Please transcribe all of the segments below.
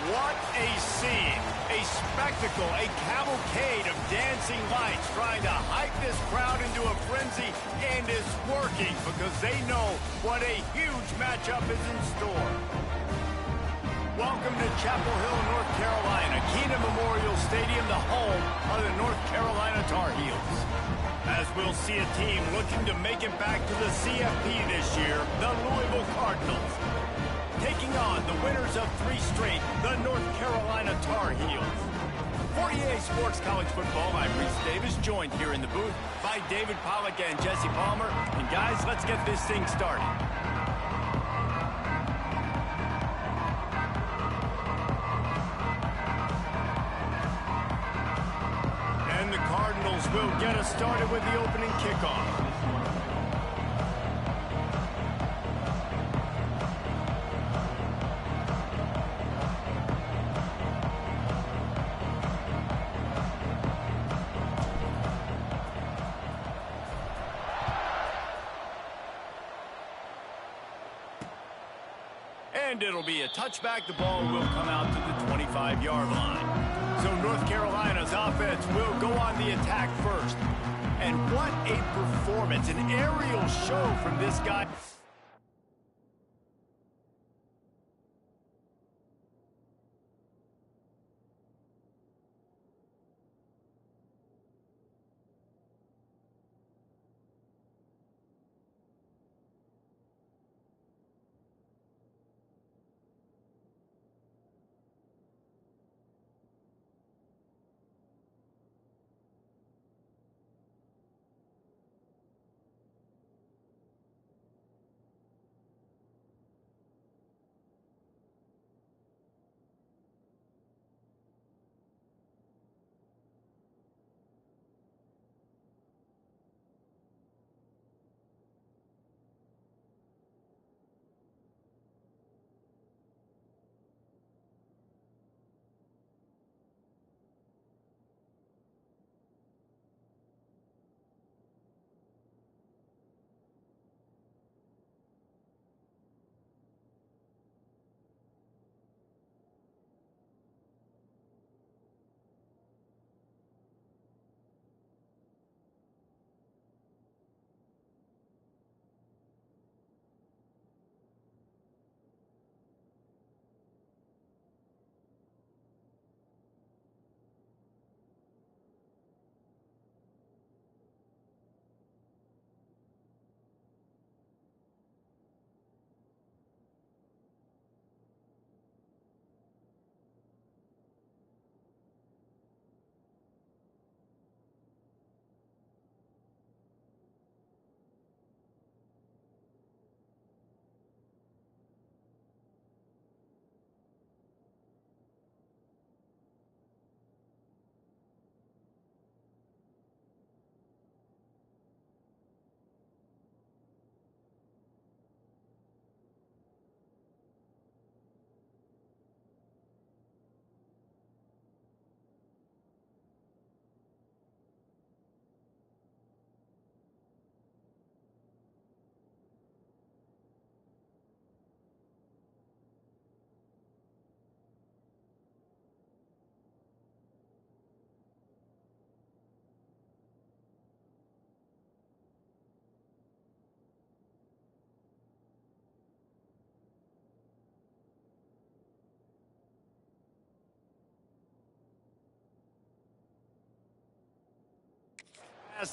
What a scene, a spectacle, a cavalcade of dancing lights trying to hype this crowd into a frenzy, and it's working because they know what a huge matchup is in store. Welcome to Chapel Hill, North Carolina, Keenan Memorial Stadium, the home of the North Carolina Tar Heels. As we'll see a team looking to make it back to the CFP this year, the Louisville Cardinals, taking on the winners of 3 straight, the North Carolina Tar Heels. For EA Sports College Football, I'm Reese Davis, joined here in the booth by David Pollack and Jesse Palmer. And guys, let's get this thing started. And the Cardinals will get us started with the opening kickoff. And it'll be a touchback. The ball will come out to the 25-yard line. So North Carolina's offense will go on the attack first. And what a performance, an aerial show from this guy.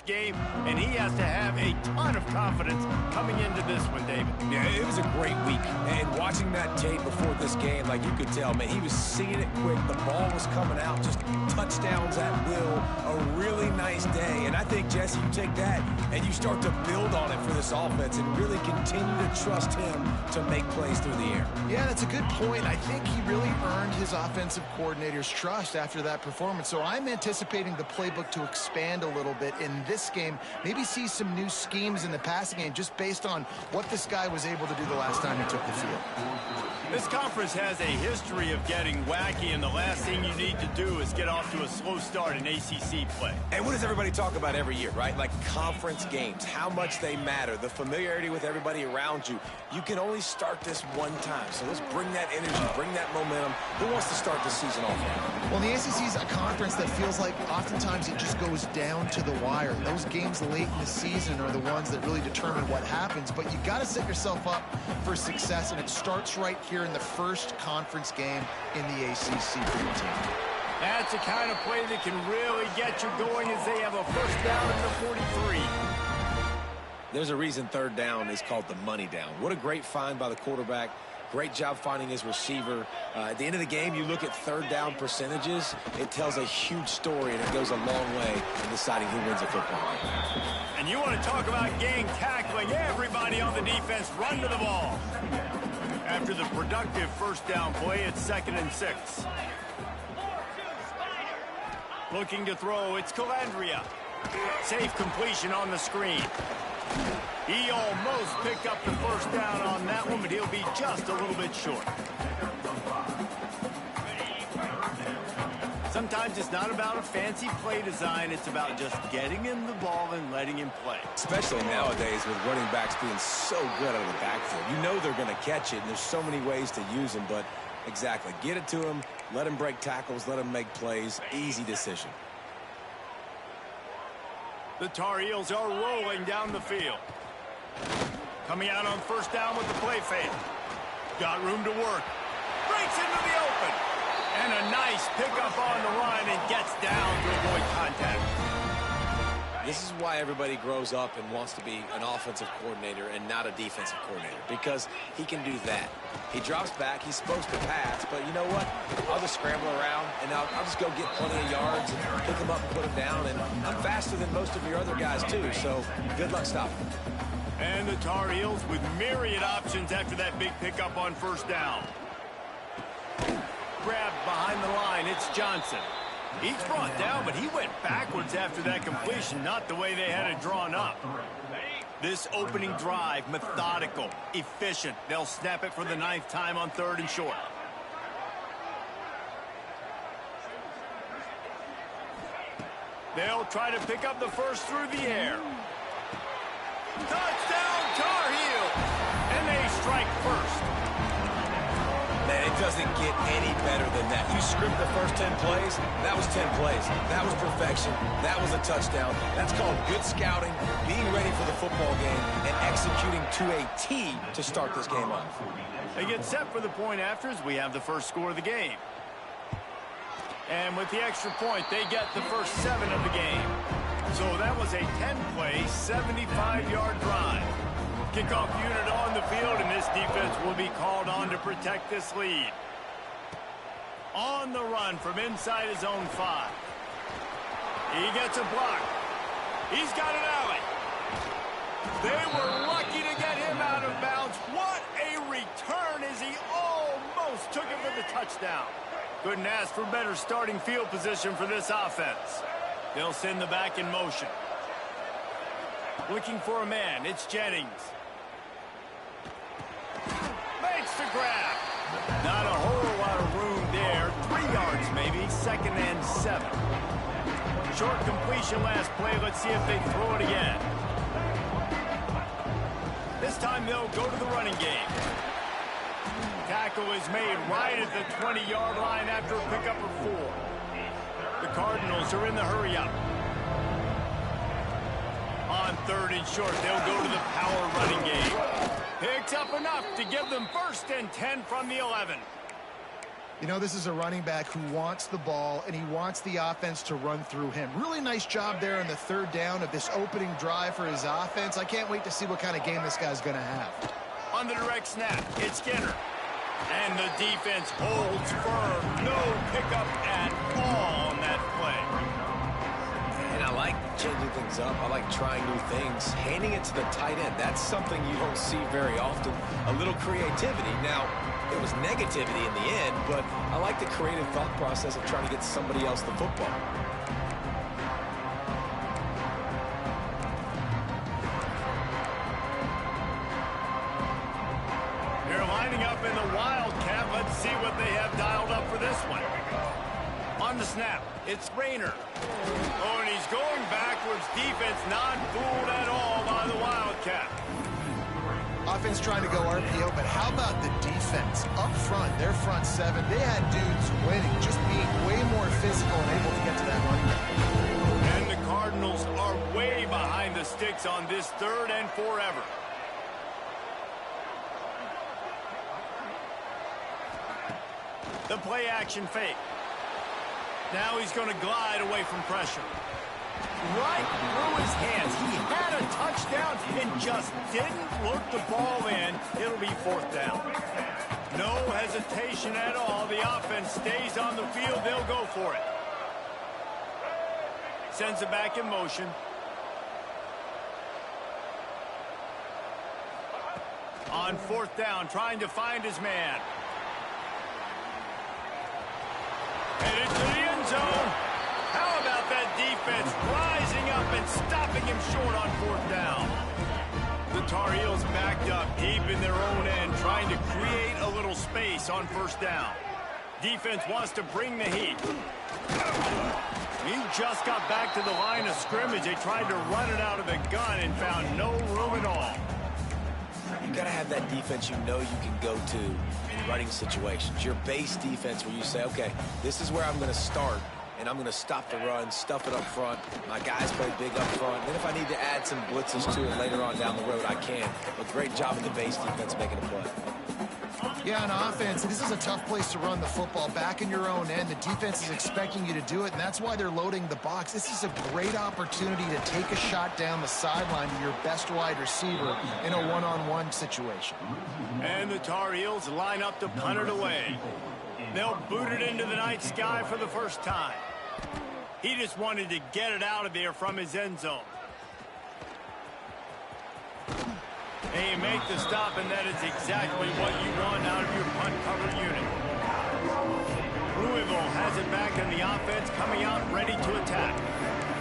Game, and he has to have a ton of confidence coming into this one, David. Yeah, it was was a great week, and watching that tape before this game, like you could tell, man, he was seeing it quick. The ball was coming out, just touchdowns at will. A really nice day, and I think, Jesse, you take that and you start to build on it for this offense and really continue to trust him to make plays through the air. Yeah, that's a good point. I think he really earned his offensive coordinator's trust after that performance. So I'm anticipating the playbook to expand a little bit in this game, maybe see some new schemes in the passing game just based on what this guy was able to do the last time he took the field. This conference has a history of getting wacky, and the last thing you need to do is get off to a slow start in ACC play. And what does everybody talk about every year, right? Like conference games, how much they matter, the familiarity with everybody around you. You can only start this one time, so let's bring that energy, bring that momentum. Who wants to start the season off right? Well, the ACC is a conference that feels like oftentimes it just goes down to the wire. Those games late in the season are the ones that really determine what happens, but you got to set yourself up for success, and it starts right here in the first conference game in the ACC for your team. That's the kind of play that can really get you going as they have a first down at the 43. There's a reason third down is called the money down. What a great find by the quarterback. Great job finding his receiver. At the end of the game, you look at third down percentages. It tells a huge story, and it goes a long way in deciding who wins a football game. And you want to talk about gang tackling. Everybody on the defense run to the ball. After the productive first down play, it's 2nd and 6. Looking to throw, it's Calandria. Safe completion on the screen. He almost picked up the first down on that one, but he'll be just a little bit short. Sometimes it's not about a fancy play design. It's about just getting him the ball and letting him play. Especially nowadays with running backs being so good out of the backfield. You know they're going to catch it, and there's so many ways to use them, but exactly. Get it to him, let him break tackles, let him make plays. Easy decision. The Tar Heels are rolling down the field. Coming out on first down with the play fake. Got room to work. Breaks into the open. And a nice pickup on the run and gets down to avoid contact. This is why everybody grows up and wants to be an offensive coordinator and not a defensive coordinator, because he can do that. He drops back, he's supposed to pass, but you know what? I'll just scramble around, and I'll just go get plenty of yards and pick him up and put him down, and I'm faster than most of your other guys too, so good luck stopping him. And the Tar Heels with myriad options after that big pickup on first down. Grabbed behind the line, it's Johnson. He's brought down, but he went backwards after that completion, not the way they had it drawn up. This opening drive, methodical, efficient. They'll snap it for the 9th time on 3rd and short. They'll try to pick up the first through the air. Touchdown, Tar Heels! And they strike first. Man, it doesn't get any better than that. You script the first 10 plays, that was 10 plays. That was perfection. That was a touchdown. That's called good scouting, being ready for the football game, and executing to a T to start this game off. They get set for the point afters. We have the first score of the game. And with the extra point, they get the first 7 of the game. So that was a 10-play, 75-yard drive. Kickoff unit on the field, and this defense will be called on to protect this lead. On the run from inside his own 5. He gets a block. He's got an alley. They were lucky to get him out of bounds. What a return as he almost took it for the touchdown. Couldn't ask for better starting field position for this offense. They'll send the back in motion. Looking for a man, it's Jennings. Makes the grab. Not a whole lot of room there. 3 yards maybe, 2nd and 7. Short completion last play. Let's see if they throw it again. This time they'll go to the running game. Tackle is made right at the 20-yard line after a pickup of 4. The Cardinals are in the hurry-up. On 3rd and short, they'll go to the power running game. Picks up enough to give them 1st and 10 from the 11. You know, this is a running back who wants the ball, and he wants the offense to run through him. Really nice job there on the 3rd down of this opening drive for his offense. I can't wait to see what kind of game this guy's going to have. On the direct snap, it's Skinner. And the defense holds firm. No pickup at all on that play. And I like changing things up. I like trying new things. Handing it to the tight end, that's something you don't see very often. A little creativity. Now, it was negativity in the end, but I like the creative thought process of trying to get somebody else the football. They're lining up in the Wildcat. Let's see what they have dialed up for this one. On the snap, it's Rayner. Oh, and he's going backwards. Defense not fooled at all by the Wildcat. Offense trying to go RPO, but how about the defense? Up front, their front seven, they had dudes winning, just being way more physical and able to get to that running back. And the Cardinals are way behind the sticks on this 3rd and forever. The play action fake. Now he's going to glide away from pressure. Right through his hands. He had a touchdown and just didn't look the ball in. It'll be 4th down. No hesitation at all. The offense stays on the field. They'll go for it. Sends it back in motion. On 4th down, trying to find his man. Headed to the end zone. How about that defense rising up and stopping him short on 4th down? The Tar Heels backed up deep in their own end, trying to create a little space on 1st down. Defense wants to bring the heat. He just got back to the line of scrimmage. They tried to run it out of the gun and found no room at all. You got to have that defense you know you can go to in running situations. Your base defense where you say, okay, this is where I'm going to start, and I'm going to stop the run, stuff it up front. My guys play big up front. Then if I need to add some blitzes to it later on down the road, I can. But great job of the base defense making a play. Yeah, on offense, this is a tough place to run the football. Back in your own end, the defense is expecting you to do it, and that's why they're loading the box. This is a great opportunity to take a shot down the sideline to your best wide receiver in a one-on-one situation. And the Tar Heels line up to punt it away. They'll boot it into the night sky for the first time. He just wanted to get it out of there from his end zone. They make the stop, and that is exactly what you want out of your punt cover unit. Louisville has it back in the offense, coming out ready to attack.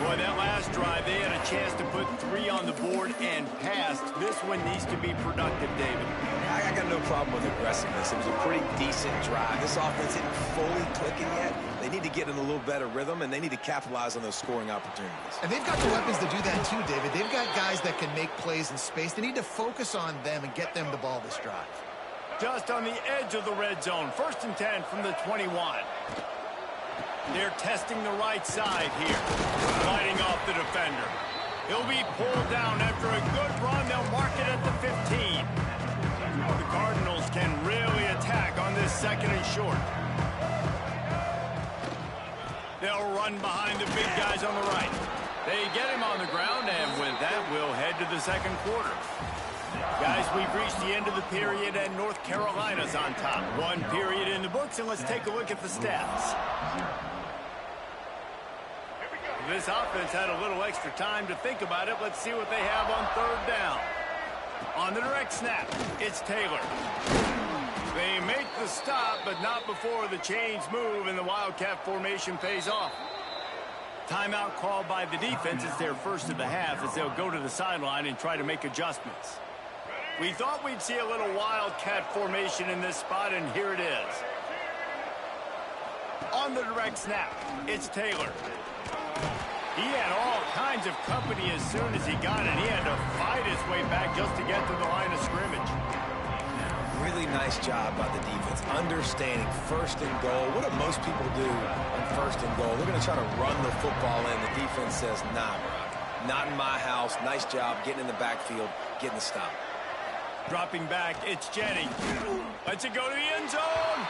Boy, that last drive, they had a chance to put 3 on the board and passed. This one needs to be productive, David. I got no problem with aggressiveness. It was a pretty decent drive. This offense isn't fully clicking yet. They need to get in a little better rhythm, and they need to capitalize on those scoring opportunities. And they've got the weapons to do that too, David. They've got guys that can make plays in space. They need to focus on them and get them the ball this drive. Just on the edge of the red zone. 1st and 10 from the 21. They're testing the right side here. Fighting off the defender. He'll be pulled down after a good run. They'll mark it at the 15. The Cardinals can really attack on this 2nd and short. They'll run behind the big guys on the right. They get him on the ground, and with that, we'll head to the 2nd quarter. Guys, we've reached the end of the period, and North Carolina's on top. 1 period in the books, and let's take a look at the stats. This offense had a little extra time to think about it. Let's see what they have on 3rd down. On the direct snap, it's Taylor. They make the stop, but not before the chains move and the Wildcat formation pays off. Timeout called by the defense. It's their first of the half as they'll go to the sideline and try to make adjustments. We thought we'd see a little Wildcat formation in this spot, and here it is. On the direct snap, it's Taylor. He had all kinds of company as soon as he got it. He had to fight his way back just to get to the line of scrimmage. Really nice job by the defense, understanding 1st and goal. What do most people do on 1st and goal? They're going to try to run the football in. The defense says, nah, not in my house. Nice job getting in the backfield, getting the stop. Dropping back, it's Jennings. Lets it go to the end zone.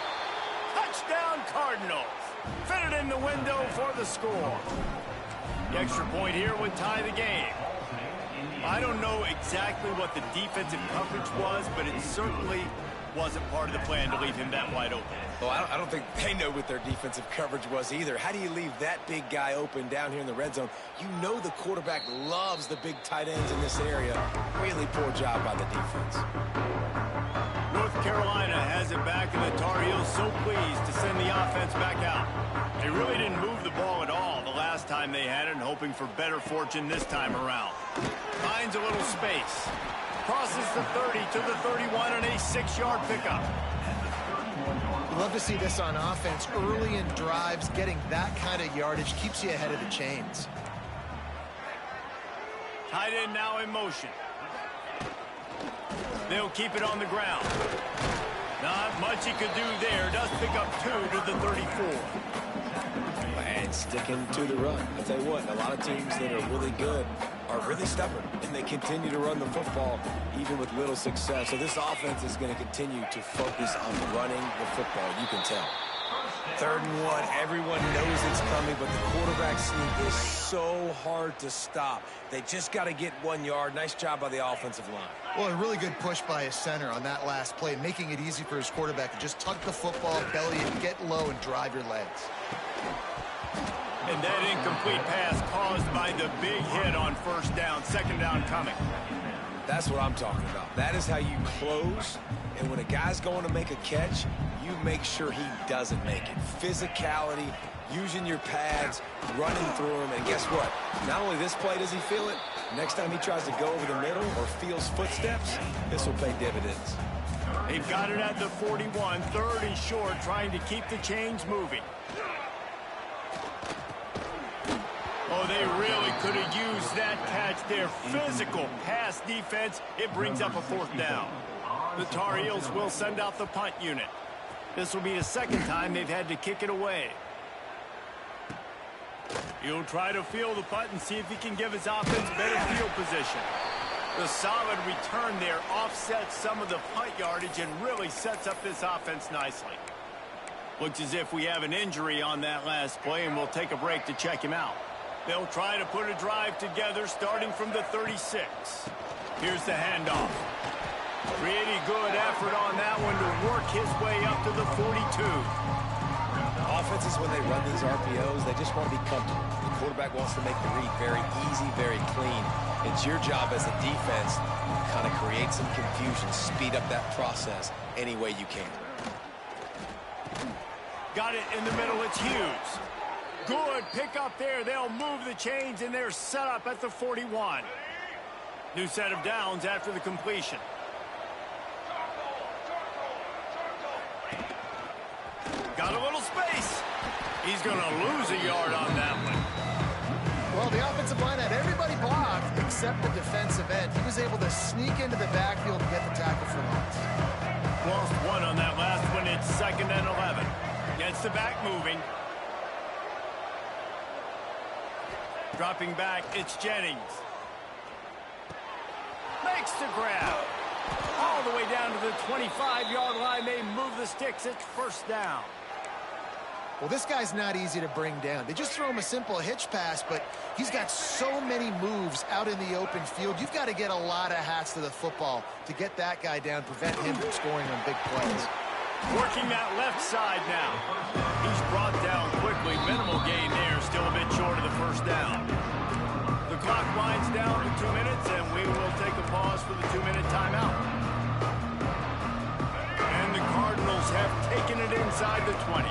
Touchdown, Cardinals. Fit it in the window for the score. The extra point here would tie the game. I don't know exactly what the defensive coverage was, but it certainly wasn't part of the plan to leave him that wide open. Well, I don't think they know what their defensive coverage was either. How do you leave that big guy open down here in the red zone? You know the quarterback loves the big tight ends in this area. Really poor job by the defense. North Carolina has it back, and the Tar Heels so pleased to send the offense back out. They really didn't move the ball at all the last time they had it, and hoping for better fortune this time around. Finds a little space. Crosses the 30 to the 31 and a 6-yard pickup. You love to see this on offense. Early in drives, getting that kind of yardage keeps you ahead of the chains. Tight end now in motion. They'll keep it on the ground. Not much he could do there. Does pick up 2 to the 34. And sticking to the run. I'll tell you what, a lot of teams that are really good are really stubborn, and they continue to run the football even with little success. So this offense is going to continue to focus on running the football. You can tell. 3rd and 1. Everyone knows it's coming, but the quarterback sneak is so hard to stop. They just got to get 1 yard. Nice job by the offensive line. Well, a really good push by his center on that last play, making it easy for his quarterback to just tuck the football, belly it, get low, and drive your legs. And that incomplete pass caused by the big hit on 1st down. 2nd down coming. That's what I'm talking about. That is how you close. And when a guy's going to make a catch, you make sure he doesn't make it. Physicality, using your pads, running through him. And guess what? Not only this play does he feel it, next time he tries to go over the middle or feels footsteps, this will pay dividends. They've got it at the 41, 3rd and short, trying to keep the chains moving. Oh, they really could have used that catch there. Physical pass defense. It brings up a 4th down. The Tar Heels will send out the punt unit. This will be the 2nd time they've had to kick it away. He'll try to field the punt and see if he can give his offense better field position. The solid return there offsets some of the punt yardage and really sets up this offense nicely. Looks as if we have an injury on that last play, and we'll take a break to check him out. They'll try to put a drive together starting from the 36. Here's the handoff. Pretty good effort on that one to work his way up to the 42. Offenses, when they run these RPOs, they just want to be comfortable. The quarterback wants to make the read very easy, very clean. It's your job as a defense to kind of create some confusion, speed up that process any way you can. Got it in the middle. It's Hughes. Good pick up there. They'll move the chains, and they're set up at the 41. New set of downs after the completion. Got a little space. He's going to lose a yard on that one. Well, the offensive line had everybody blocked except the defensive end. He was able to sneak into the backfield and get the tackle for loss. Lost 1 on that last one. It's 2nd and 11. Gets the back moving. Dropping back, it's Jennings. Makes the grab. All the way down to the 25-yard line. They move the sticks. It's 1st down. Well, this guy's not easy to bring down. They just throw him a simple hitch pass, but he's got so many moves out in the open field. You've got to get a lot of hats to the football to get that guy down, prevent him from scoring on big plays. Working that left side now. He's brought down quickly. Minimal gain there. Still a bit short of the 1st down. The clock winds down to 2 minutes, and we will take a pause for the 2-minute timeout. And the Cardinals have taken it inside the 20.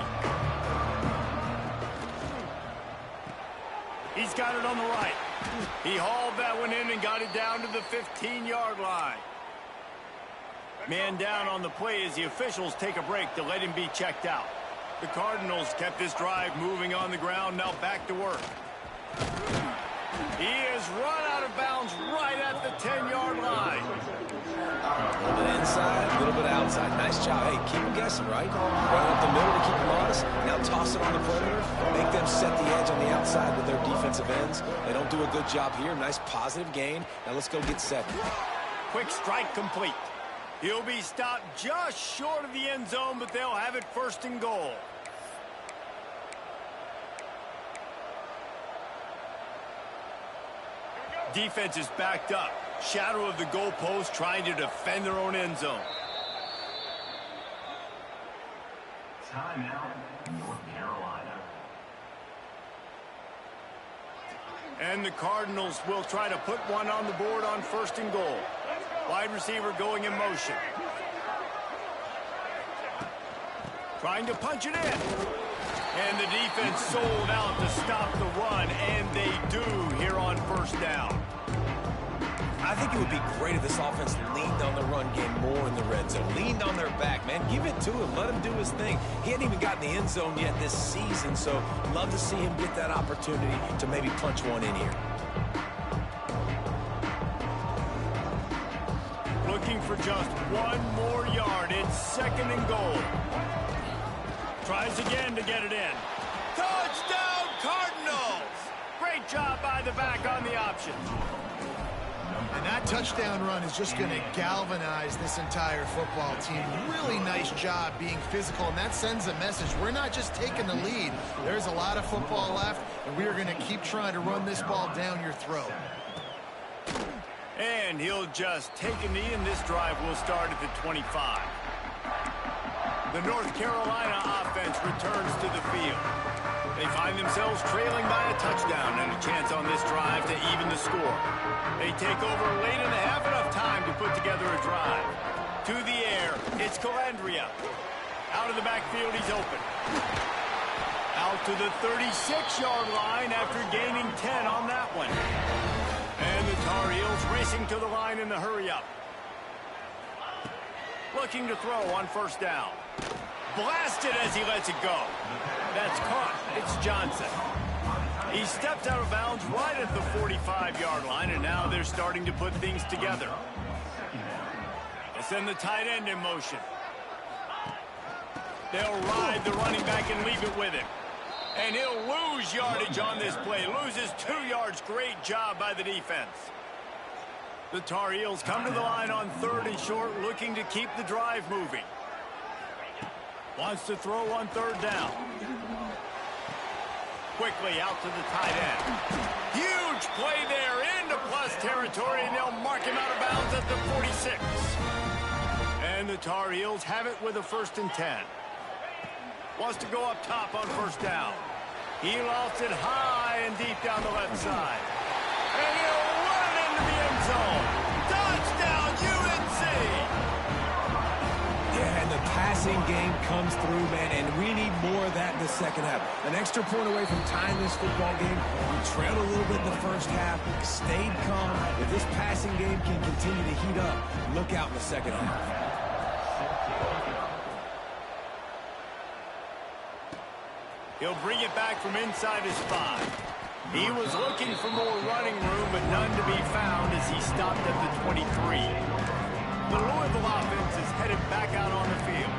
He's got it on the right. He hauled that one in and got it down to the 15-yard line. Man down on the play as the officials take a break to let him be checked out. The Cardinals kept this drive moving on the ground, now back to work. He has run out of bounds right at the 10-yard line. A little bit inside, a little bit outside. Nice job. Hey, keep them guessing, right? Run up the middle to keep them honest. Now toss it on the perimeter. Make them set the edge on the outside with their defensive ends. They don't do a good job here. Nice positive gain. Now let's go get set. Quick strike complete. He'll be stopped just short of the end zone, but they'll have it 1st and goal. Defense is backed up. Shadow of the goalpost, trying to defend their own end zone. Timeout, North Carolina. And the Cardinals will try to put one on the board on 1st and goal. Wide receiver going in motion. Trying to punch it in. And the defense sold out to stop the run, and they do here on 1st down. I think it would be great if this offense leaned on the run game more in the red zone. Leaned on their back, man. Give it to him. Let him do his thing. He hadn't even gotten the end zone yet this season, so love to see him get that opportunity to maybe punch one in here. Looking for just one more yard. It's 2nd and goal. Tries again to get it in. Touchdown, Cardinals! Great job by the back on the option. And that touchdown run is just going to galvanize this entire football team. Really nice job being physical, and that sends a message. We're not just taking the lead. There's a lot of football left, and we are going to keep trying to run this ball down your throat. And he'll just take a knee, and this drive will start at the 25. The North Carolina offense returns to the field. They find themselves trailing by a touchdown and a chance on this drive to even the score. They take over late in the half, enough time to put together a drive. To the air, it's Calandria. Out of the backfield, he's open. Out to the 36-yard line after gaining 10 on that one. And the Tar Heels racing to the line in the hurry-up. Looking to throw on 1st down. Blasted as he lets it go. That's caught. It's Johnson. He stepped out of bounds right at the 45-yard line, and now they're starting to put things together. They send the tight end in motion. They'll ride the running back and leave it with him. And he'll lose yardage on this play. Loses 2 yards. Great job by the defense. The Tar Heels come to the line on 3rd and short, looking to keep the drive moving. Wants to throw on 3rd down. Quickly out to the tight end. Huge play there into plus territory, and they'll mark him out of bounds at the 46. And the Tar Heels have it with a 1st and 10. Wants to go up top on 1st down. He lofts it high and deep down the left side. And he'll run it into the end zone. Touchdown, UNC! Yeah, and the passing game comes through, man, and we need more of that in the 2nd half. An extra point away from tying this football game. We trailed a little bit in the 1st half, stayed calm. If this passing game can continue to heat up, look out in the 2nd half. He'll bring it back from inside his 5. He was looking for more running room, but none to be found as he stopped at the 23. The Louisville offense is headed back out on the field.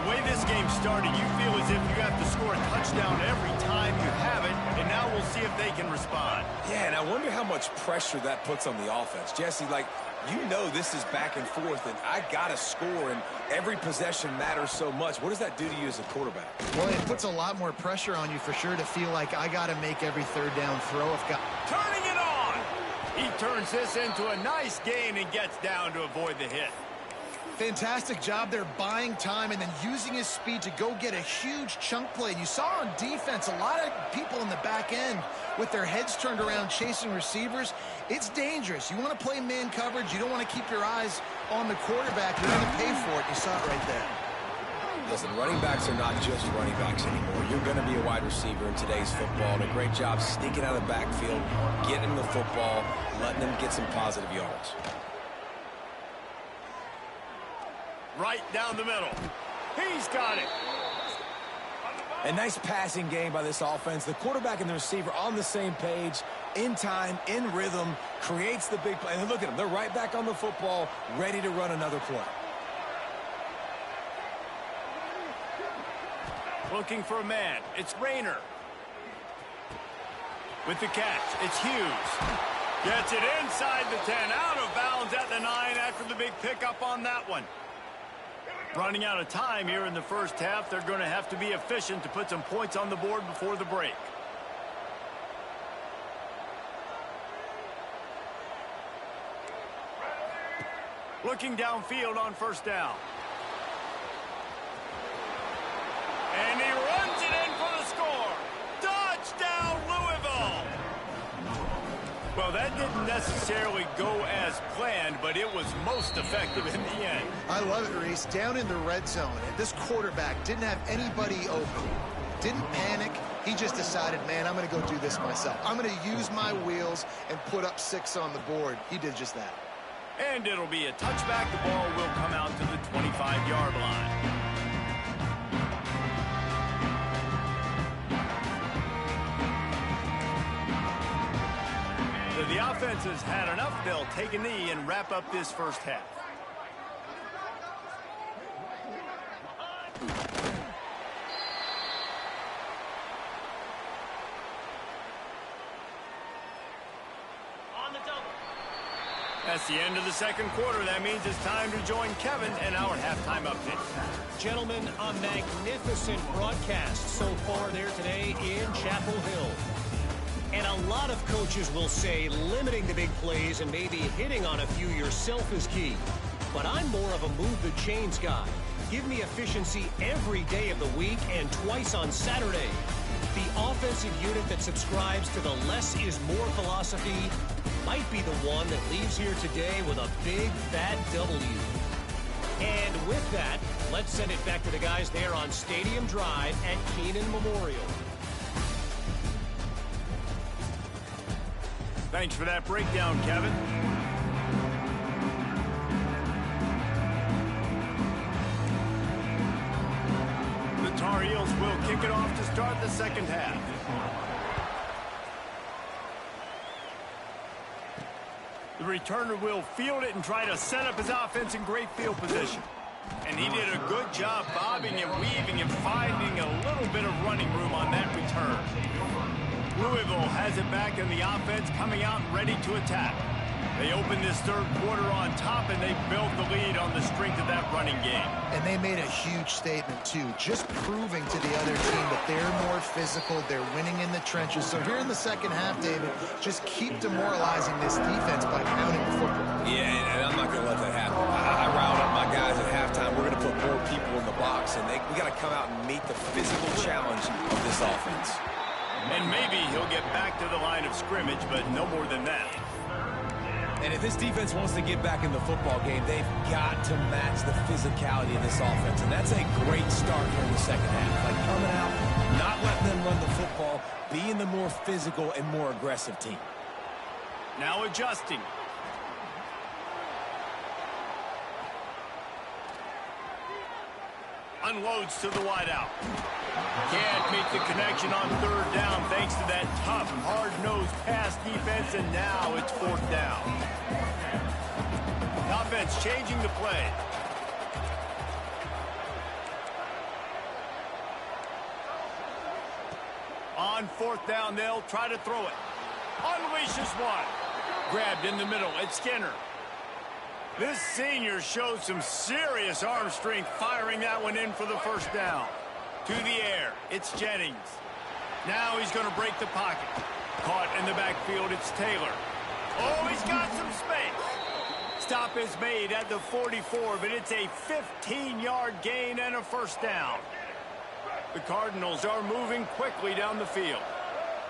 The way this game started, you feel as if you have to score a touchdown every time you have it, and now we'll see if they can respond. Yeah, and I wonder how much pressure that puts on the offense. Jesse, like, you know this is back and forth, and I got to score, and every possession matters so much. What does that do to you as a quarterback? Well, it puts a lot more pressure on you for sure to feel like I got to make every 3rd down throw. Turning it on! He turns this into a nice gain and gets down to avoid the hit. Fantastic job there buying time and then using his speed to go get a huge chunk play. And you saw on defense a lot of people in the back end with their heads turned around chasing receivers. It's dangerous. You want to play man coverage. You don't want to keep your eyes on the quarterback. You're going to pay for it. You saw it right there. Listen, running backs are not just running backs anymore. You're going to be a wide receiver in today's football. And a great job sneaking out of the backfield, getting the football, letting them get some positive yards. Right down the middle. He's got it. A nice passing game by this offense. The quarterback and the receiver on the same page, in time, in rhythm, creates the big play. And look at them. They're right back on the football, ready to run another play. Looking for a man. It's Rayner. With the catch, it's Hughes. Gets it inside the 10, out of bounds at the 9 after the big pickup on that one. Running out of time here in the 1st half. They're going to have to be efficient to put some points on the board before the break. Looking downfield on first down. And he runs it in for the score. Touchdown, Louisville! Well, that didn't necessarily go as planned, but it was most effective in the end. I love it, Reese. Down in the red zone, and this quarterback didn't have anybody open. Didn't panic. He just decided, man, I'm going to go do this myself. I'm going to use my wheels and put up 6 on the board. He did just that. And it'll be a touchback. The ball will come out to the 25-yard line. So the offense has had enough. They'll take a knee and wrap up this first half. That's the end of the second quarter. That means it's time to join Kevin in our halftime update. Gentlemen, a magnificent broadcast so far there today in Chapel Hill. And a lot of coaches will say limiting the big plays and maybe hitting on a few yourself is key. But I'm more of a move the chains guy. Give me efficiency every day of the week and twice on Saturday. The offensive unit that subscribes to the less is more philosophy might be the one that leaves here today with a big fat W. And with that, let's send it back to the guys there on Stadium Drive at Keenan Memorial. Thanks for that breakdown, Kevin. The Tar Heels will kick it off to start the second half. The returner will field it and try to set up his offense in great field position. And he did a good job bobbing and weaving and finding a little bit of running room on that return. Louisville has it back in the offense, coming out ready to attack. They opened this third quarter on top, and they built the lead on the strength of that running game. And they made a huge statement, too, just proving to the other team that they're more physical, they're winning in the trenches. So here in the second half, David, just keep demoralizing this defense by pounding the football. Yeah, and I'm not going to let that happen. I riled up my guys at halftime. We're going to put more people in the box, and we got to come out and meet the physical challenge of this offense. And maybe he'll get back to the line of scrimmage, but no more than that. And if this defense wants to get back in the football game, they've got to match the physicality of this offense. And that's a great start here in the second half. Like coming out, not letting them run the football, being the more physical and more aggressive team. Now adjusting. Unloads to the wideout. Can't make the connection on third down thanks to that tough, hard-nosed pass defense, and now it's fourth down. The offense changing the play. On fourth down, they'll try to throw it. Unleashes one. Grabbed in the middle. It's Skinner. This senior shows some serious arm strength, firing that one in for the first down. To the air, it's Jennings. Now he's going to break the pocket. Caught in the backfield, it's Taylor. Oh, he's got some space. Stop is made at the 44, but it's a 15-yard gain and a first down. The Cardinals are moving quickly down the field.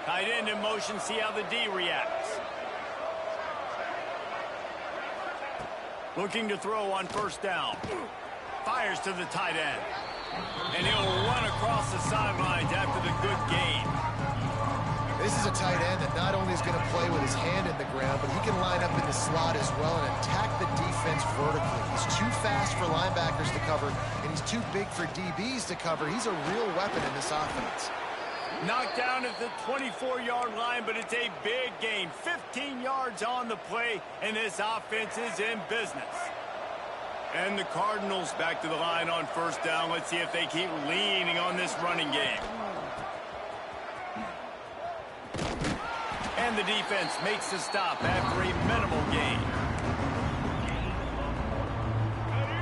Tight end in motion, see how the D reacts. Looking to throw on first down. Fires to the tight end. And he'll run across the sidelines after the good gain. This is a tight end that not only is going to play with his hand in the ground, but he can line up in the slot as well and attack the defense vertically. He's too fast for linebackers to cover, and he's too big for DBs to cover. He's a real weapon in this offense. Knocked down at the 24-yard line, but it's a big gain. 15 yards on the play, and this offense is in business. And the Cardinals back to the line on first down. Let's see if they keep leaning on this running game. And the defense makes the stop after a minimal gain.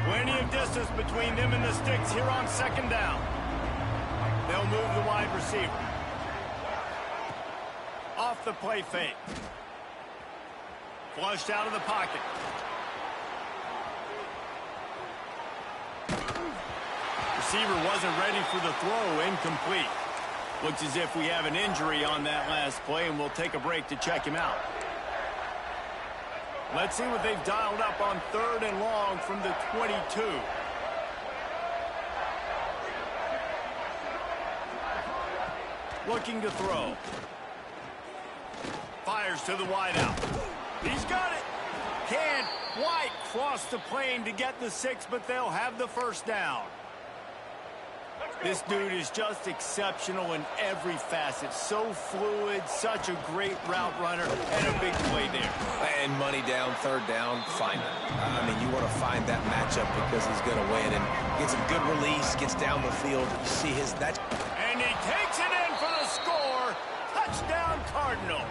Plenty of distance between them and the sticks here on second down. They'll move the wide receiver. Off the play fake. Flushed out of the pocket. receiver wasn't ready for the throw. Incomplete. Looks as if we have an injury on that last play, and we'll take a break to check him out. Let's see what they've dialed up on 3rd and long from the 22. Looking to throw. Fires to the wideout. He's got it. Can't quite cross the plane to get the 6, but they'll have the first down. This dude is just exceptional in every facet. So fluid, such a great route runner, and a big play there. And money down, 3rd down, find him. I mean, you want to find that matchup because he's going to win. And gets a good release, gets down the field. You see his... And he takes it in for the score. Touchdown, Cardinals.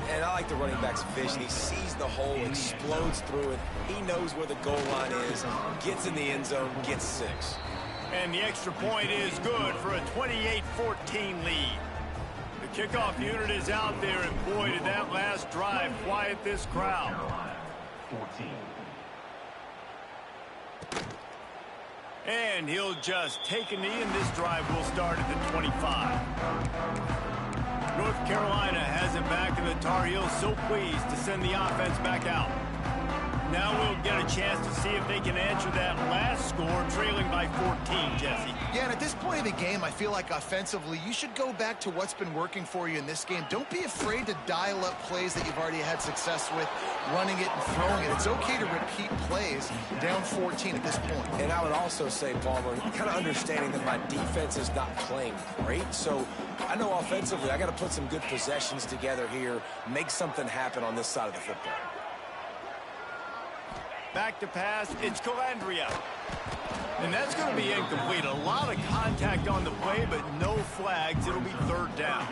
And I like the running back's vision. He sees the hole, explodes through it. He knows where the goal line is, gets in the end zone, gets 6. And the extra point is good for a 28-14 lead. The kickoff unit is out there, and boy, did that last drive quiet this crowd. 14. And he'll just take a knee, and this drive will start at the 25. North Carolina has it back, and the Tar Heels so pleased to send the offense back out. Now we'll get a chance to see if they can answer that last score, trailing by 14, Jesse. Yeah, and at this point of the game, I feel like offensively, you should go back to what's been working for you in this game. Don't be afraid to dial up plays that you've already had success with, running it and throwing it. It's okay to repeat plays down 14 at this point. And I would also say, Palmer, kind of understanding that my defense is not playing great, so I know offensively I got to put some good possessions together here, make something happen on this side of the football. Back to pass, it's Calandria. And that's going to be incomplete. A lot of contact on the play, but no flags. It'll be 3rd down.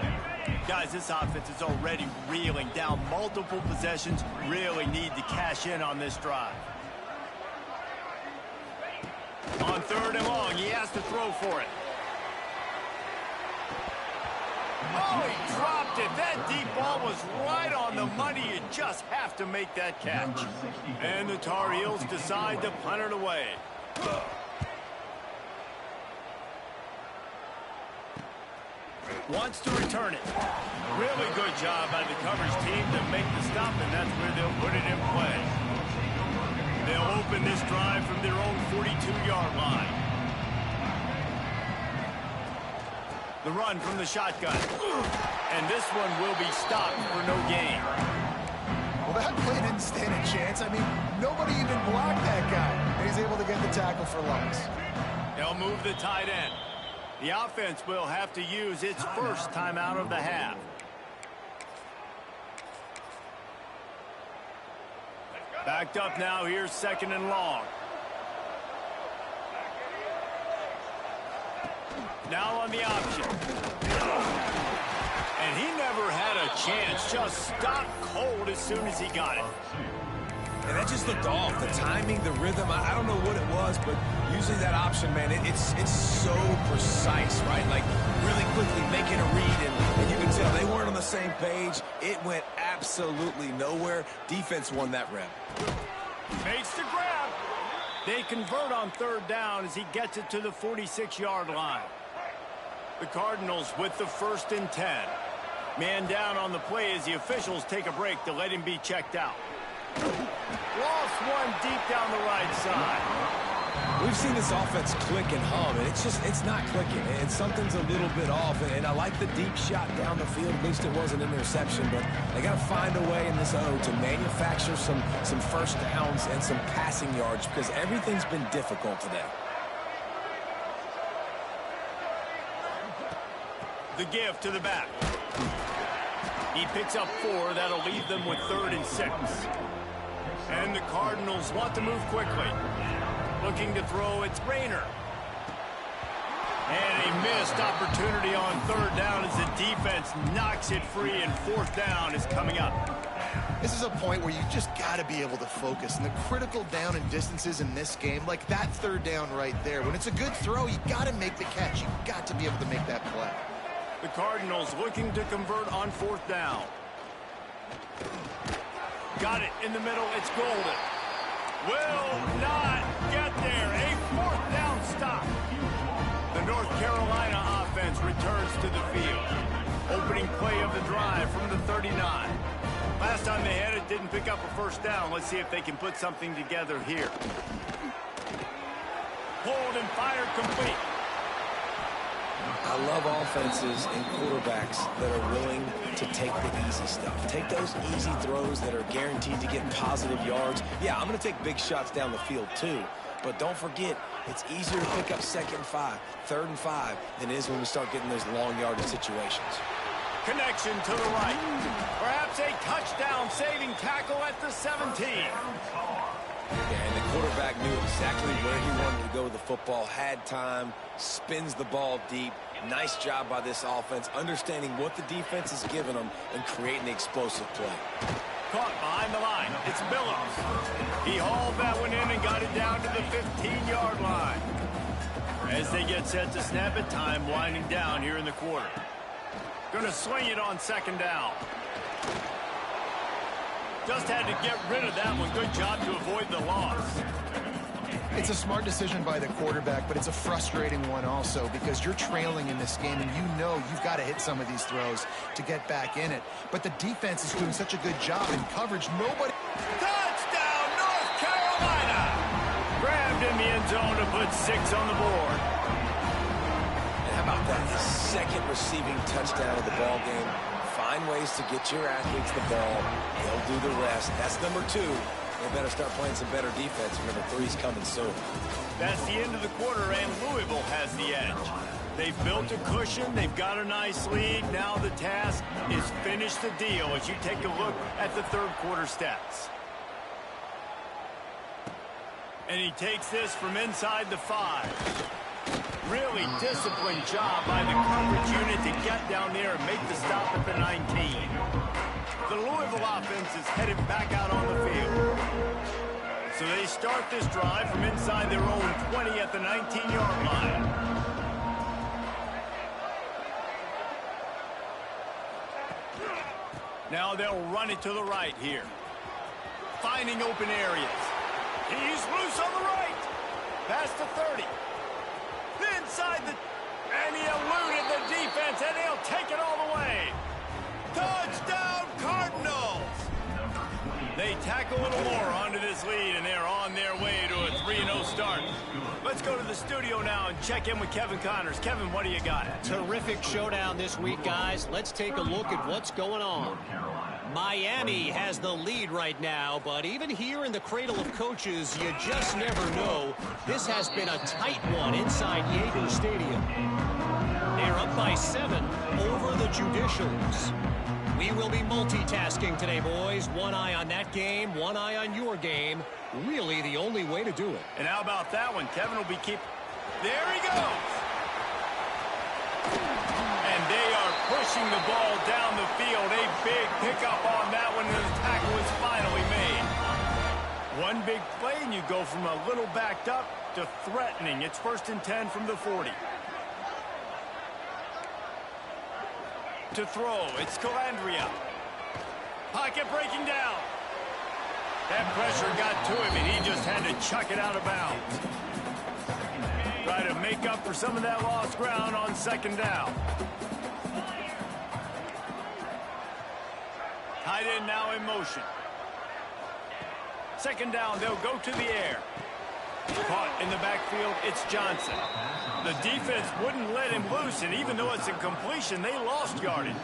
Guys, this offense is already reeling down multiple possessions. Really need to cash in on this drive. On 3rd and long, he has to throw for it. Oh, he dropped it. That deep ball was right on the money. You just have to make that catch. And the Tar Heels decide to punt it away. Wants to return it. Really good job by the coverage team to make the stop, and that's where they'll put it in play. They'll open this drive from their own 42-yard line. The run from the shotgun. And this one will be stopped for no gain. Well, that play didn't stand a chance. I mean, nobody even blocked that guy. And he's able to get the tackle for loss. They'll move the tight end. The offense will have to use its first timeout of the half. Backed up now. Here's 2nd and long. Now on the option. And he never had a chance. Just stopped cold as soon as he got it. And that just looked off. The timing, the rhythm, I don't know what it was, but usually that option, man, it's so precise, right? Like really quickly making a read, and you can tell they weren't on the same page. It went absolutely nowhere. Defense won that rep. Makes the grab. They convert on 3rd down as he gets it to the 46-yard line. The Cardinals with the 1st and 10. Man down on the play as the officials take a break to let him be checked out. Lost one deep down the right side. We've seen this offense click and hum, and it's not clicking. And something's a little bit off. And I like the deep shot down the field. At least it was an interception. But they got to find a way in this O to manufacture some first downs and some passing yards because everything's been difficult today. The give to the back. He picks up 4. That'll leave them with 3rd and 6. And the Cardinals want to move quickly. Looking to throw, it's Rayner. And a missed opportunity on 3rd down as the defense knocks it free, and 4th down is coming up. This is a point where you just got to be able to focus. And the critical down and distances in this game, like that 3rd down right there, when it's a good throw, you got to make the catch. You got to be able to make that play. The Cardinals looking to convert on 4th down. Got it in the middle. It's Golden. Will not get there. A 4th down returns to the field. Opening play of the drive from the 39. Last time they had it, didn't pick up a first down. Let's see if they can put something together here. Pulled and fired complete. I love offenses and quarterbacks that are willing to take the easy stuff. Take those easy throws that are guaranteed to get positive yards. Yeah, I'm going to take big shots down the field too. But don't forget, it's easier to pick up 2nd and 5, 3rd and 5 than it is when we start getting those long yardage situations. Connection to the right. Perhaps a touchdown-saving tackle at the 17. Yeah, and the quarterback knew exactly where he wanted to go with the football, had time, spins the ball deep. Nice job by this offense, understanding what the defense is giving them and creating the explosive play. Caught behind the line. It's Billups. He hauled that one in and got it down to the 15-yard line. As they get set to snap it, time winding down here in the quarter. Going to swing it on 2nd down. Just had to get rid of that one. Good job to avoid the loss. It's a smart decision by the quarterback, but it's a frustrating one also because you're trailing in this game and you know you've got to hit some of these throws to get back in it. But the defense is doing such a good job in coverage. Nobody... Touchdown, North Carolina! Grabbed in the end zone to put 6 on the board. And how about that? His 2nd receiving touchdown of the ball game. Find ways to get your athletes the ball. They'll do the rest. That's number 2. They better start playing some better defense. Number 3's coming soon. That's the end of the quarter, and Louisville has the edge. They've built a cushion. They've got a nice lead. Now the task is finish the deal as you take a look at the 3rd quarter stats. And he takes this from inside the 5. Really disciplined job by the coverage unit to get down there and make the stop at the 19. The Louisville offense is headed back out on the field. So they start this drive from inside their own 20 at the 19-yard line. Now they'll run it to the right here. Finding open areas. He's loose on the right. Past the 30. Inside the... And he eluded the defense, and he'll take it all the way. Touchdown, Cardinals! They tack a little more onto this lead, and they're on their way to a 3-0 start. Let's go to the studio now and check in with Kevin Connors. Kevin, what do you got? Terrific showdown this week, guys. Let's take a look at what's going on. Miami has the lead right now, but even here in the cradle of coaches, you just never know. This has been a tight one inside Yager Stadium. They're up by 7 over the Judicials. We will be multitasking today, boys. One eye on that game, one eye on your game. Really the only way to do it. And how about that one? Kevin will be There he goes! And they are pushing the ball down the field. A big pickup on that one, and the tackle is finally made. One big play, and you go from a little backed up to threatening. It's 1st and 10 from the 40. To throw, it's Calandria. Pocket breaking down. That pressure got to him, and he just had to chuck it out of bounds. Try to make up for some of that lost ground on 2nd down. Tight end now in motion. 2nd down, they'll go to the air. Caught in the backfield, it's Johnson. The defense wouldn't let him loose, and even though it's a completion, they lost yardage.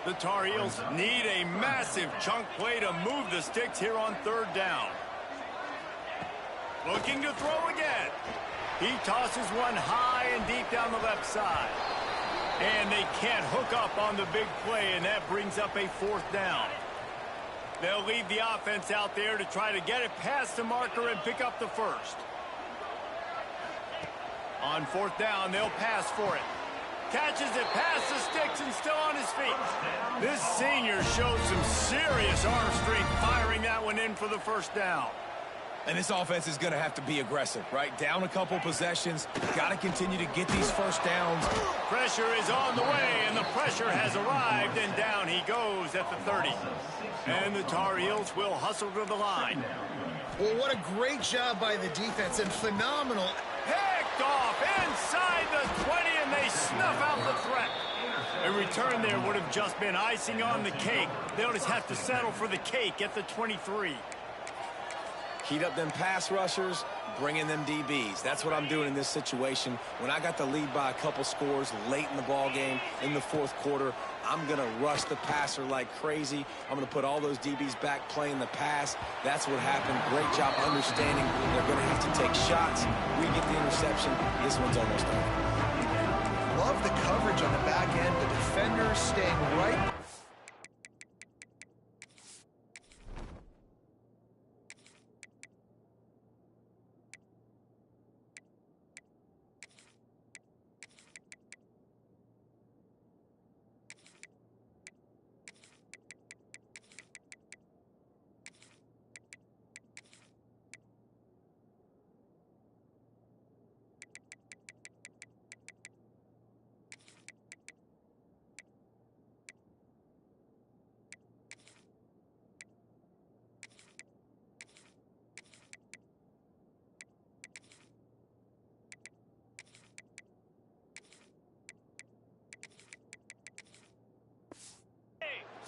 The Tar Heels need a massive chunk play to move the sticks here on 3rd down. Looking to throw again. He tosses one high and deep down the left side. And they can't hook up on the big play, and that brings up a 4th down. They'll leave the offense out there to try to get it past the marker and pick up the 1st. On 4th down, they'll pass for it. Catches it past the sticks and still on his feet. This senior shows some serious arm strength firing that one in for the 1st down. And this offense is going to have to be aggressive, right? Down a couple possessions. Got to continue to get these 1st downs. Pressure is on the way, and the pressure has arrived, and down he goes at the 30. And the Tar Heels will hustle to the line. Well, what a great job by the defense and phenomenal. Picked off inside the 20, and they snuff out the threat. A return there would have just been icing on the cake. They'll just have to settle for the cake at the 23. Heat up them pass rushers, bring in them DBs. That's what I'm doing in this situation. When I got the lead by a couple scores late in the ball game in the fourth quarter, I'm going to rush the passer like crazy. I'm going to put all those DBs back playing the pass. That's what happened. Great job understanding they're going to have to take shots. We get the interception. This one's almost over. Love the coverage on the back end. The defenders staying right.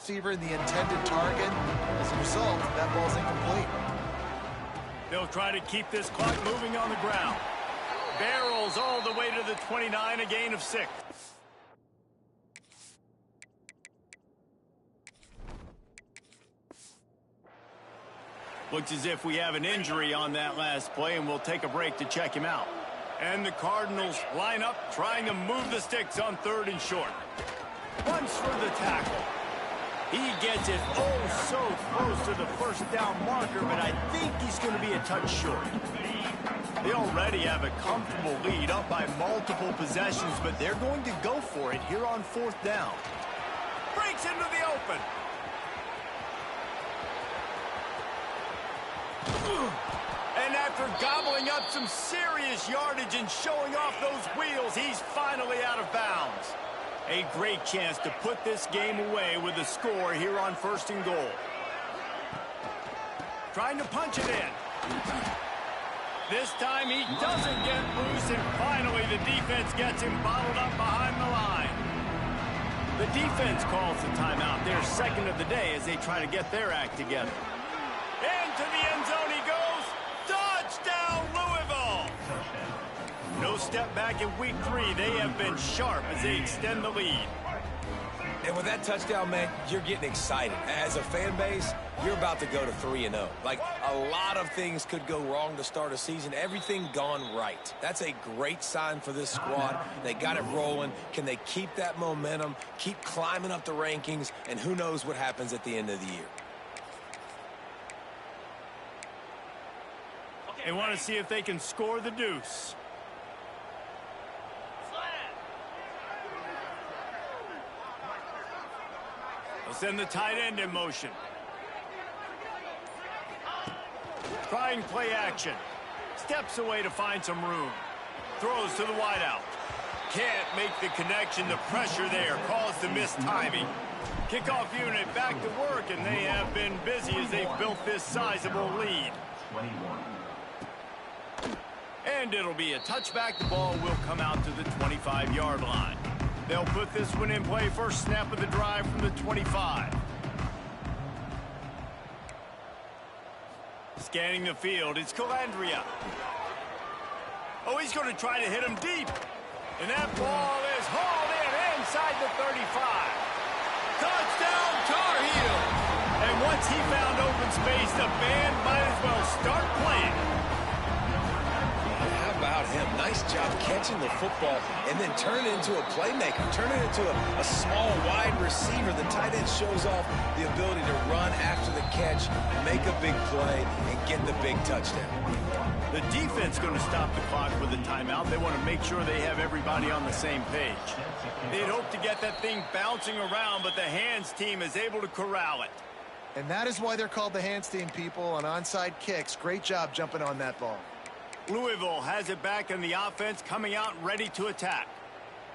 Receiver, the intended target. As a result, that ball's incomplete. They'll try to keep this clock moving on the ground. Barrels all the way to the 29, a gain of 6. Looks as if we have an injury on that last play, and we'll take a break to check him out. And the Cardinals line up, trying to move the sticks on 3rd and short. Runs for the tackle. He gets it oh so close to the first down marker, but I think he's going to be a touch short. They already have a comfortable lead up by multiple possessions, but they're going to go for it here on 4th down. Breaks into the open. And after gobbling up some serious yardage and showing off those wheels, he's finally out of bounds. A great chance to put this game away with a score here on 1st and goal. Trying to punch it in. This time he doesn't get loose, and finally the defense gets him bottled up behind the line. The defense calls the timeout, their 2nd of the day, as they try to get their act together. Into the end zone he goes. Touchdown, Louisville! No step back in week 3. They have been sharp as they extend the lead. And with that touchdown, man, you're getting excited. As a fan base, you're about to go to 3-0. Like, a lot of things could go wrong to start a season. Everything gone right. That's a great sign for this squad. They got it rolling. Can they keep that momentum, keep climbing up the rankings, and who knows what happens at the end of the year. They want to see if they can score the deuce. They'll send the tight end in motion. Trying play action. Steps away to find some room. Throws to the wideout. Can't make the connection. The pressure there caused the missed timing. Kickoff unit back to work, and they have been busy as they've built this sizable lead. 21. And it'll be a touchback. The ball will come out to the 25-yard line. They'll put this one in play. First snap of the drive from the 25. Scanning the field, it's Calandria. Oh, he's going to try to hit him deep. And that ball is hauled in inside the 35. Touchdown, Tar Heels! And once he found open space, the band might as well start playing. How about him? Nice job catching the football and then turn it into a playmaker. Turn it into a small, wide receiver. The tight end shows off the ability to run after the catch, make a big play, and get the big touchdown. The defense going to stop the clock with a timeout. They want to make sure they have everybody on the same page. They'd hope to get that thing bouncing around, but the hands team is able to corral it. And that is why they're called the hands team, people, on onside kicks. Great job jumping on that ball. Louisville has it back in the offense, coming out ready to attack.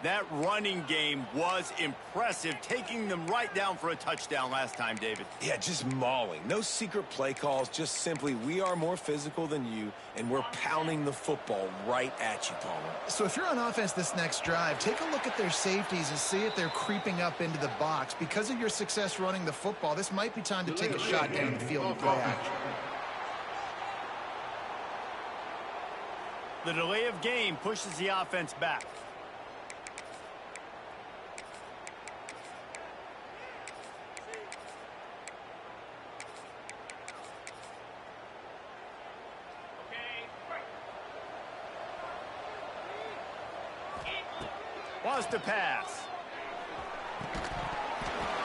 That running game was impressive, taking them right down for a touchdown last time, David. Yeah, just mauling. No secret play calls, just simply we are more physical than you, and we're pounding the football right at you, Palmer. So if you're on offense this next drive, take a look at their safeties and see if they're creeping up into the box. Because of your success running the football, this might be time to take a shot down the field and play action. The delay of game pushes the offense back. Wants to pass.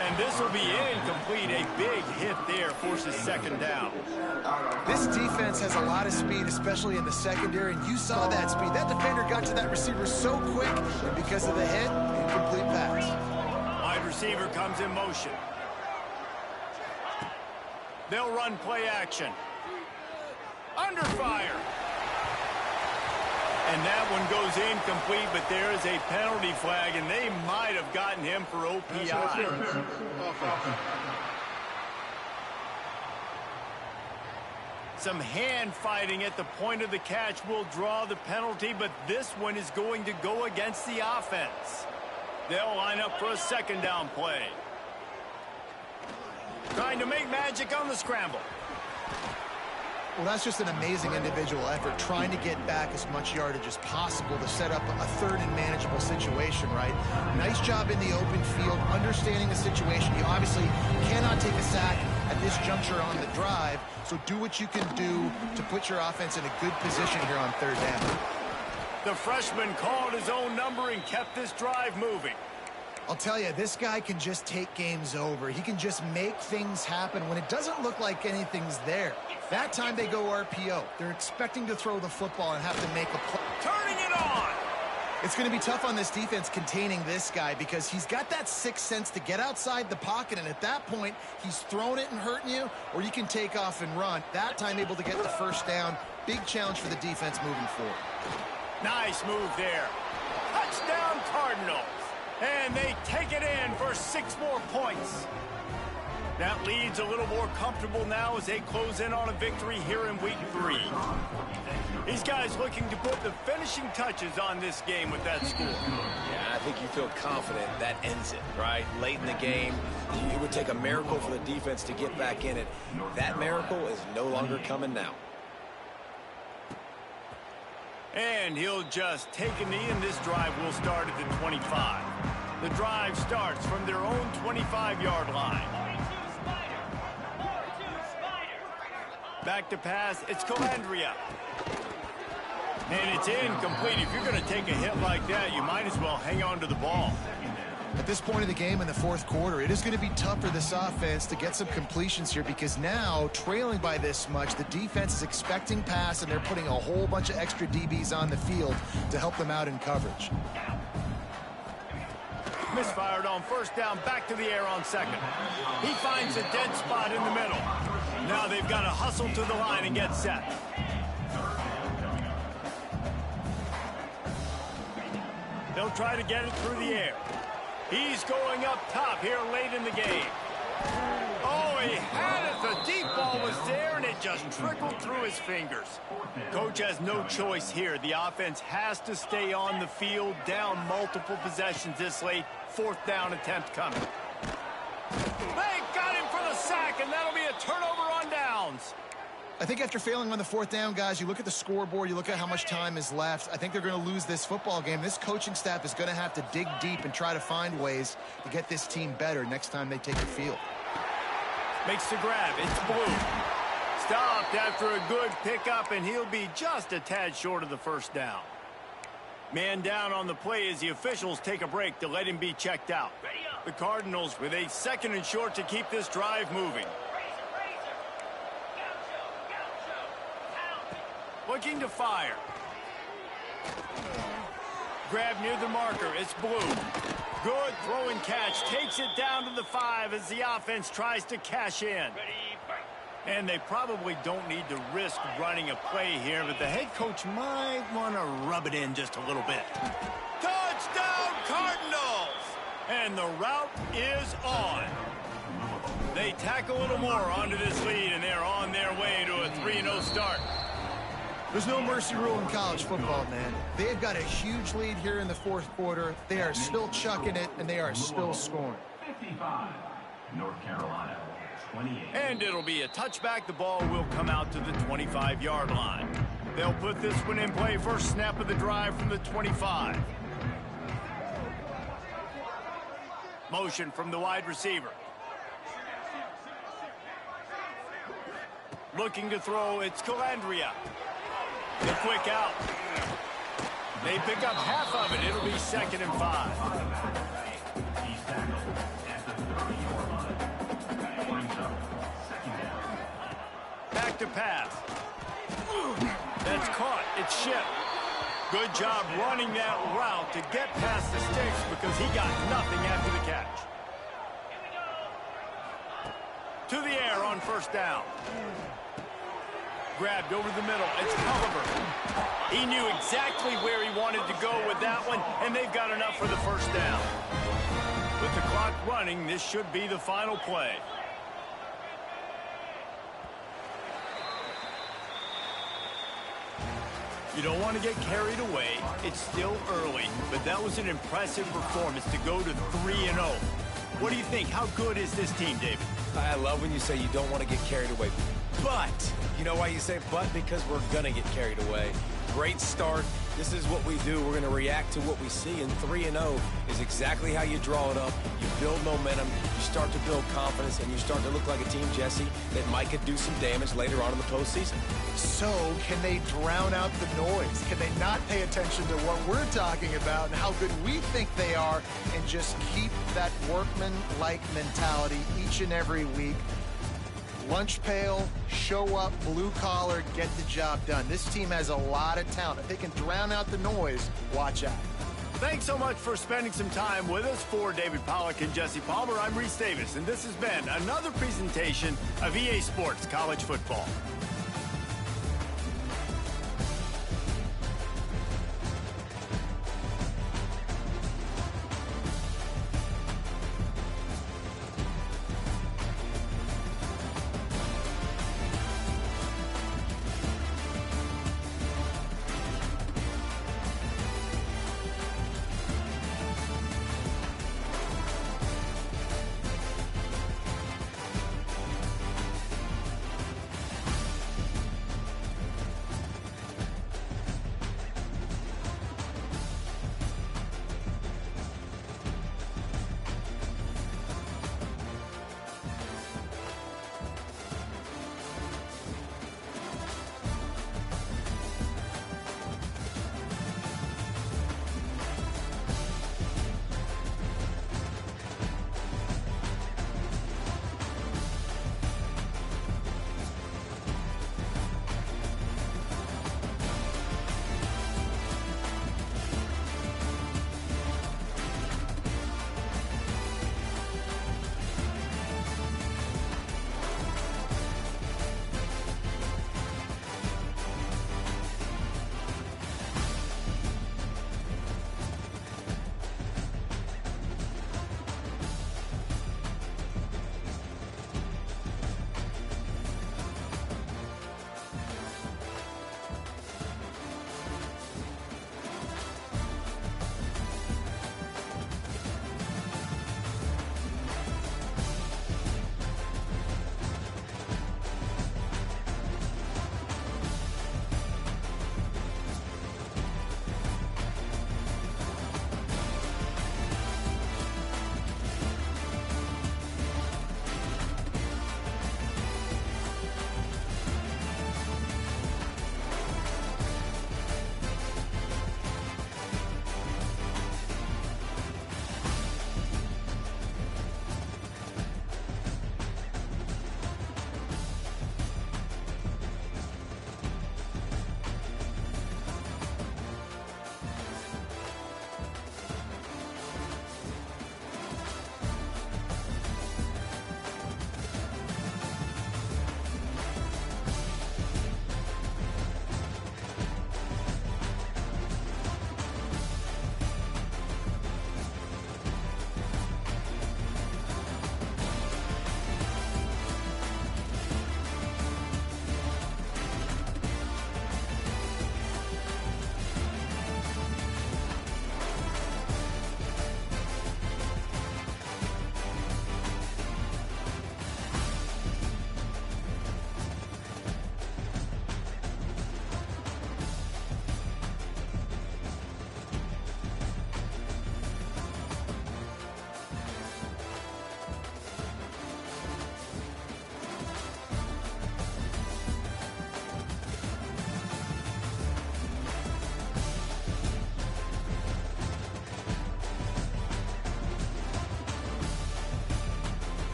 And this will be incomplete. A big hit there forces second down. This defense has a lot of speed, especially in the secondary, and you saw that speed. That defender got to that receiver so quick, and because of the hit, incomplete pass. Wide receiver comes in motion. They'll run play action. Under fire. And that one goes incomplete, but there is a penalty flag, and they might have gotten him for OPI. Some hand fighting at the point of the catch will draw the penalty, but this one is going to go against the offense. They'll line up for a second down play. Trying to make magic on the scramble. Well, that's just an amazing individual effort, trying to get back as much yardage as possible to set up a third and manageable situation, right? Nice job in the open field, understanding the situation. You obviously cannot take a sack at this juncture on the drive, so do what you can do to put your offense in a good position here on third down. The freshman called his own number and kept this drive moving. I'll tell you, this guy can just take games over. He can just make things happen when it doesn't look like anything's there. That time they go RPO. They're expecting to throw the football and have to make a play. Turning it on! It's going to be tough on this defense containing this guy because he's got that sixth sense to get outside the pocket, and at that point, he's throwing it and hurting you, or you can take off and run. That time able to get the first down. Big challenge for the defense moving forward. Nice move there. Touchdown Cardinals. And they take it in for 6 more points. That lead's a little more comfortable now as they close in on a victory here in week 3. These guys looking to put the finishing touches on this game with that score. Yeah, I think you feel confident that ends it, right? Late in the game, it would take a miracle for the defense to get back in it. That miracle is no longer coming now. And he'll just take a knee, and this drive will start at the 25. The drive starts from their own 25-yard line. Back to pass, it's Calandria. And it's incomplete. If you're going to take a hit like that, you might as well hang on to the ball. At this point of the game in the fourth quarter, it is going to be tough for this offense to get some completions here because now, trailing by this much, the defense is expecting pass, and they're putting a whole bunch of extra DBs on the field to help them out in coverage. Misfired on first down, back to the air on second. He finds a dead spot in the middle. Now they've got to hustle to the line and get set. They'll try to get it through the air. He's going up top here late in the game. Oh, he had it. The deep ball was there, and it just trickled through his fingers. Coach has no choice here. The offense has to stay on the field, down multiple possessions this late. Fourth down attempt coming. They got him for the sack, and that'll be a turnover on downs. I think after failing on the fourth down, guys, you look at the scoreboard, you look at how much time is left. I think they're going to lose this football game. This coaching staff is going to have to dig deep and try to find ways to get this team better next time they take the field. Makes the grab. It's Blue. Stopped after a good pickup, and he'll be just a tad short of the first down. Man down on the play as the officials take a break to let him be checked out. The Cardinals with a second and short to keep this drive moving. Looking to fire. Grab near the marker. It's Blue. Good throw and catch. Takes it down to the 5 as the offense tries to cash in. And they probably don't need to risk running a play here, but the head coach might want to rub it in just a little bit. Touchdown, Cardinals! And the route is on. They tack a little more onto this lead, and they're on their way to a 3-0 start. There's no mercy rule in college football, man. They've got a huge lead here in the fourth quarter. They are still chucking it, and they are still scoring. 55, North Carolina, 28. And it'll be a touchback. The ball will come out to the 25-yard line. They'll put this one in play. First snap of the drive from the 25. Motion from the wide receiver. Looking to throw, it's Calandria. The quick out. They pick up half of it. It'll be 2nd and 5. He's tackled at the 30-yard line. Brings up 2nd down. Back to pass. That's caught. It's shipped. Good job running that route to get past the sticks because he got nothing after the catch. To the air on first down. Grabbed over the middle. It's Culliver. He knew exactly where he wanted to go with that one, and they've got enough for the first down. With the clock running, this should be the final play. You don't want to get carried away. It's still early, but that was an impressive performance to go to 3-0. What do you think? How good is this team, David? I love when you say you don't want to get carried away. But, you know why you say but? Because we're going to get carried away. Great start. This is what we do. We're going to react to what we see, and 3-0 is exactly how you draw it up. You build momentum, you start to build confidence, and you start to look like a team, Jesse, that might could do some damage later on in the postseason. So, can they drown out the noise? Can they not pay attention to what we're talking about and how good we think they are and just keep that workman-like mentality each and every week? Lunch pail, show up, blue collar, get the job done. This team has a lot of talent. If they can drown out the noise, watch out. Thanks so much for spending some time with us. For David Pollack and Jesse Palmer, I'm Reese Davis, and this has been another presentation of EA Sports College Football.